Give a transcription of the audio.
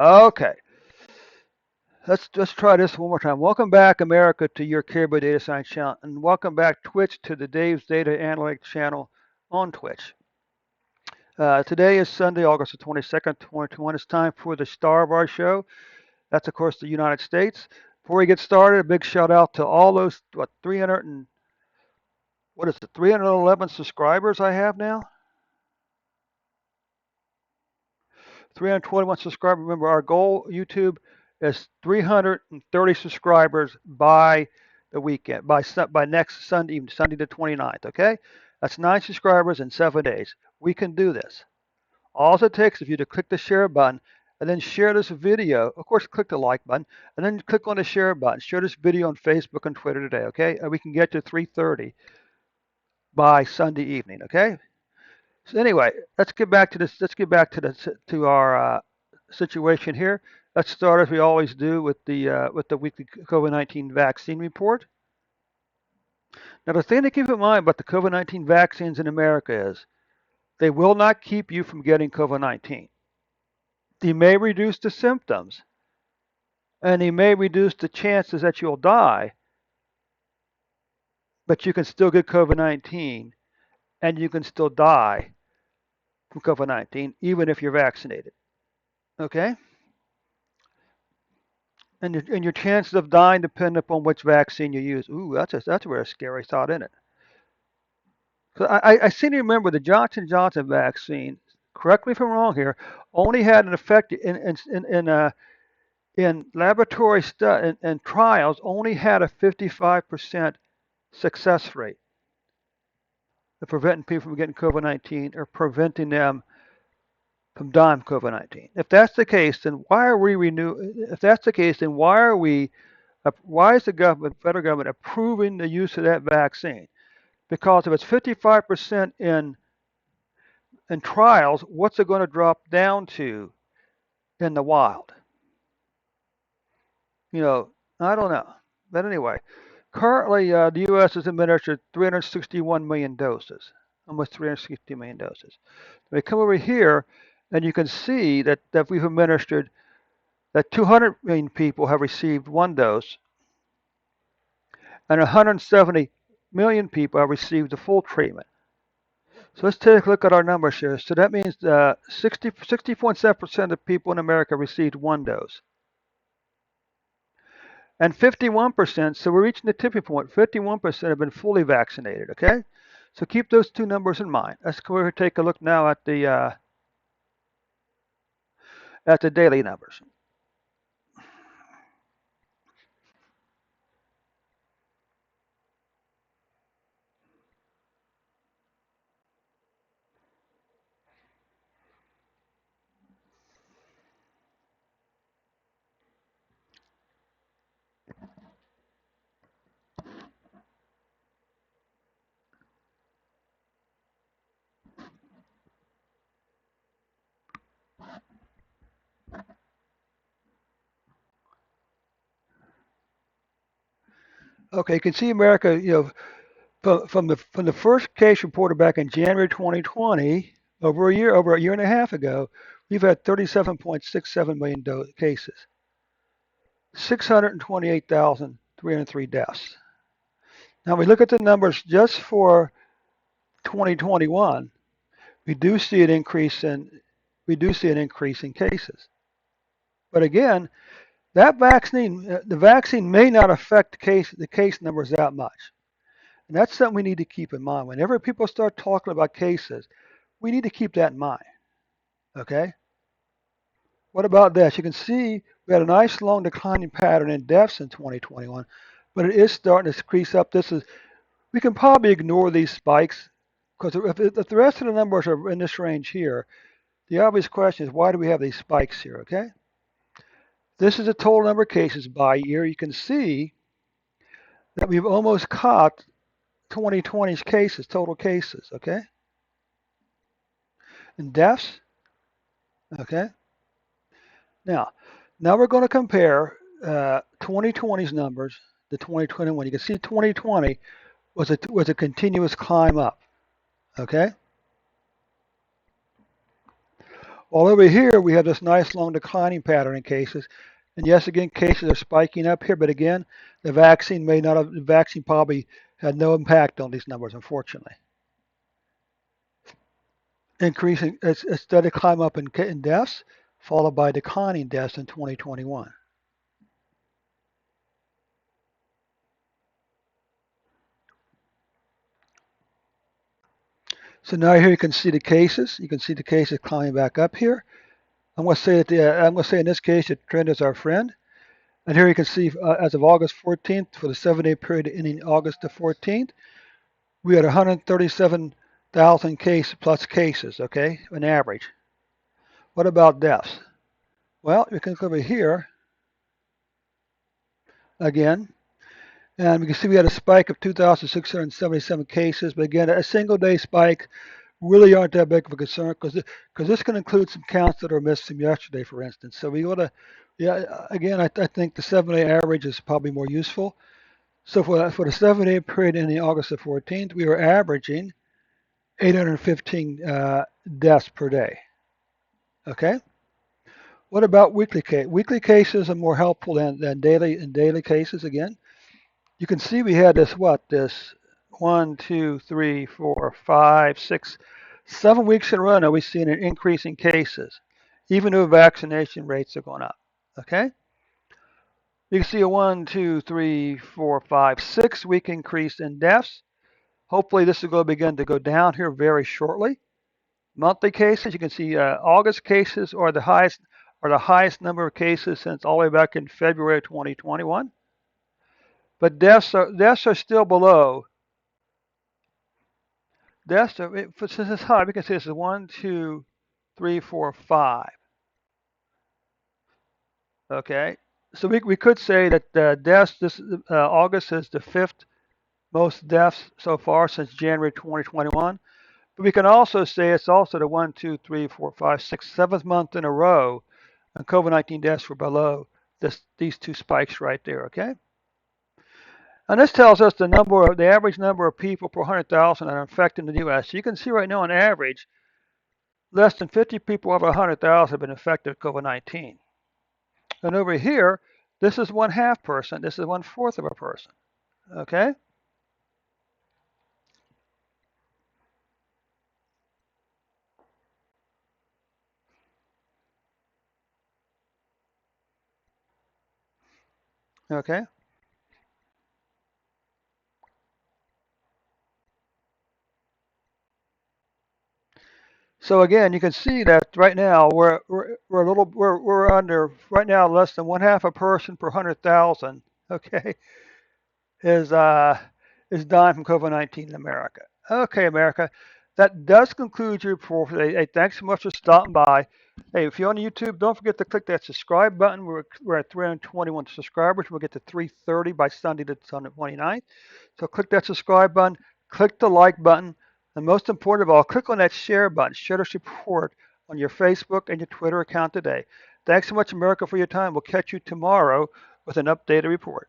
Okay, let's try this one more time. Welcome back, America, to your Caribou Data Science channel, and welcome back, Twitch, to the Dave's Data Analytics channel on Twitch. Today is Sunday, August the 22nd, 2021. It's time for the star of our show. That's, of course, the United States. Before we get started, a big shout out to all those 300 and what is it, 311 subscribers I have now. 321 subscribers. Remember, our goal, YouTube, is 330 subscribers by the weekend, by next Sunday evening, Sunday the 29th. Okay, that's 9 subscribers in 7 days. We can do this. All it takes is you to click the share button and then share this video. Of course, click the like button and then click on the share button. Share this video on Facebook and Twitter today. Okay, and we can get to 330 by Sunday evening. Okay. So anyway, let's get back to this. Let's get back to our situation here. Let's start as we always do with the weekly COVID-19 vaccine report. Now, the thing to keep in mind about the COVID-19 vaccines in America is they will not keep you from getting COVID-19. They may reduce the symptoms, and they may reduce the chances that you'll die, but you can still get COVID-19, and you can still die from COVID-19 even if you're vaccinated. Okay? And your chances of dying depend upon which vaccine you use. Ooh, that's a very scary thought, isn't it? So I seem to remember the Johnson vaccine. Correct me if I'm wrong here. Only had an effect in laboratory and trials. Only had a 55% success rate of preventing people from getting COVID-19 or preventing them from dying from COVID-19. If that's the case, then why are we renew? If that's the case, then why is the federal government approving the use of that vaccine? Because if it's 55% in trials, what's it going to drop down to in the wild? You know, I don't know. But anyway, currently the U.S. has administered 361 million doses, almost 360 million doses. We come over here, and you can see that we've administered that 200 million people have received one dose, and 170 million people have received the full treatment. So let's take a look at our numbers here. So that means 60.7% of people in America received one dose. And 51%, so we're reaching the tipping point, 51% have been fully vaccinated, okay? So keep those two numbers in mind. Let's go over and take a look now at the daily numbers. Okay, you can see America, from the first case reported back in January 2020, over a year and a half ago, we've had 37.67 million cases, 628,303 deaths. Now we look at the numbers just for 2021. We do see an increase in cases. But again, the vaccine may not affect the case numbers that much. And that's something we need to keep in mind. Whenever people start talking about cases, we need to keep that in mind. Okay? What about this? You can see we had a nice long declining pattern in deaths in 2021, but it is starting to crease up. We can probably ignore these spikes because if the rest of the numbers are in this range here, the obvious question is why do we have these spikes here? Okay? This is the total number of cases by year. You can see that we've almost caught 2020's cases, total cases, okay? And deaths, okay? Now we're going to compare 2020's numbers to 2021. You can see 2020 was a continuous climb up, okay? While over here, we have this nice long declining pattern in cases. And yes, again, cases are spiking up here, but again, the vaccine probably had no impact on these numbers, unfortunately. Increasing, it's a steady climb up in deaths, followed by declining deaths in 2021. So now here you can see the cases. You can see the cases climbing back up here. I'm going to say in this case, the trend is our friend. And here you can see as of August 14th, for the 7-day period ending August the 14th, we had 137,000 cases, okay, an average. What about deaths? Well, you can come over here again, and we can see we had a spike of 2,677 cases, but again, a single day spike really aren't that big of a concern because this can include some counts that are missed from yesterday, for instance. So we ought to, yeah, again, I think the 7-day average is probably more useful. So for the 7-day period ending August the 14th, we were averaging 815 deaths per day. Okay. What about weekly cases? Weekly cases are more helpful than daily cases. Again, you can see we had this 1, 2, 3, 4, 5, 6, 7 weeks in a row now. We've seen an increase in cases, even though vaccination rates are going up. Okay. You can see a 1, 2, 3, 4, 5, 6 week increase in deaths. Hopefully, this is going to begin to go down here very shortly. Monthly cases, you can see August cases are the highest number of cases since all the way back in February 2021. But deaths are still below. Since it's high, we can see this is 1, 2, 3, 4, 5. Okay, so we could say that deaths this August is the fifth most deaths so far since January 2021. But we can also say it's also the 1, 2, 3, 4, 5, 6, seventh month in a row, and COVID-19 deaths were below these two spikes right there. Okay, and this tells us the average number of people per 100,000 that are infected in the U.S. So you can see right now, on average, less than 50 people over 100,000 have been infected with COVID-19. And over here, this is 1/2 person. This is 1/4 of a person. Okay. Okay. So again, you can see that right now we're under right now less than 1/2 a person per 100,000. Okay, is uh is dying from COVID-19 in America. Okay, America, that does conclude your report for today. Hey, thanks so much for stopping by. Hey, if you're on YouTube, don't forget to click that subscribe button. We're at 321 subscribers. We'll get to 330 by Sunday the 29th. So click that subscribe button, click the like button, and most important of all, click on that share button. Share this report on your Facebook and your Twitter account today. Thanks so much, America, for your time. We'll catch you tomorrow with an updated report.